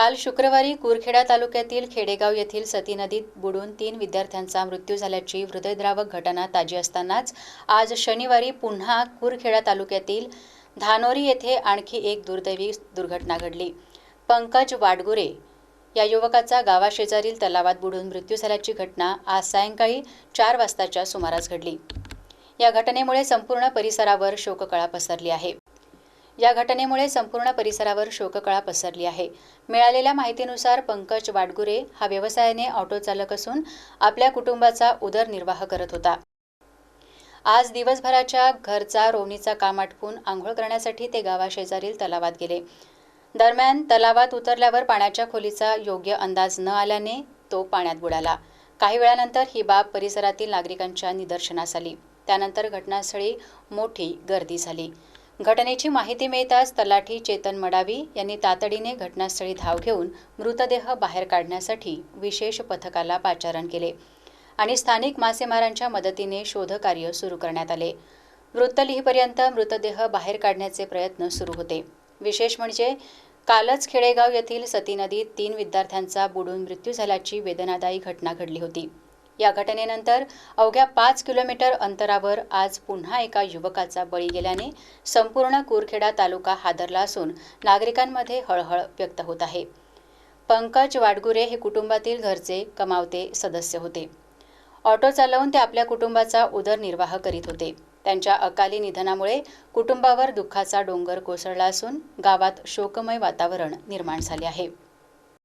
काल शुक्रवारी कुरखेडा तालुक्यातील खेडेगाव येथील सती नदीत बुडून 3 विद्यार्थ्यांचा मृत्यू झाल्याची हृदयद्रावक घटना ताजी असतानाच आज शनिवारी पुन्हा कुरखेडा तालुक्यातील धानोरी येथे आणखी एक दुर्दैवी दुर्घटना घडली। पंकज वाडगुरे या युवकाचा गावाशेजारील तलावात बुडून मृत्यू झाल्याची घटना आज सायंकाळी 4 वाजताच्या सुमारास घडली। या घटनेमुळे संपूर्ण परिसरावर शोककळा पसरली आहे। मिळालेल्या माहितीनुसार पंकज वाडगुरे हा व्यवसायाने ऑटो चालक असून आपल्या कुटुंबाचा उदरनिर्वाह करत होता। आज दिवसभराच्या घरचा रोवणीचा काम आटपून आंघोळ करण्यासाठी ते गावाशेजारील तलावात गेले। दरम्यान तलावात उतरल्यावर पाण्याच्या खोलीचा योग्य अंदाज न आल्याने तो पाण्यात बुडाला। काही वेळानंतर ही बाब परिसरातील नागरिकांच्या निदर्शनास आली। त्यानंतर घटनास्थळी मोठी गर्दी झाली। घटनेची माहिती मिळताच तलाठी चेतन मडावी यांनी तातडीने घटनास्थळी धाव घेऊन मृतदेह बाहेर काढण्यासाठी विशेष पथकाला पाचारण केले आणि स्थानिक मासेमारांच्या मदतीने शोधकार्य सुरू करण्यात आले। वृत्त लिहीपर्यंत मृतदेह बाहेर काढण्याचे प्रयत्न सुरू होते। विशेष म्हणजे कालच खेडेगाव येथील सती नदीत 3 विद्यार्थ्यांचा बुडून मृत्यू झाल्याची वेदनादायी घटना घडली होती। या घटनेनंतर अवघ्या 5 किलोमीटर अंतरावर आज पुन्हा एका युवकाचा बळी गेल्याने संपूर्ण कुरखेडा तालुका हादरला असून नागरिकांमध्ये हळहळ व्यक्त होत आहे। पंकज वाडगुरे हे कुटुंबातील घरचे कमावते सदस्य होते। ऑटो चालवून ते आपल्या कुटुंबाचा उदरनिर्वाह करीत होते। त्यांच्या अकाली निधनामुळे कुटुंबावर दुःखाचा डोंगर कोसळला असून गावात शोकमय वातावरण निर्माण झाले आहे।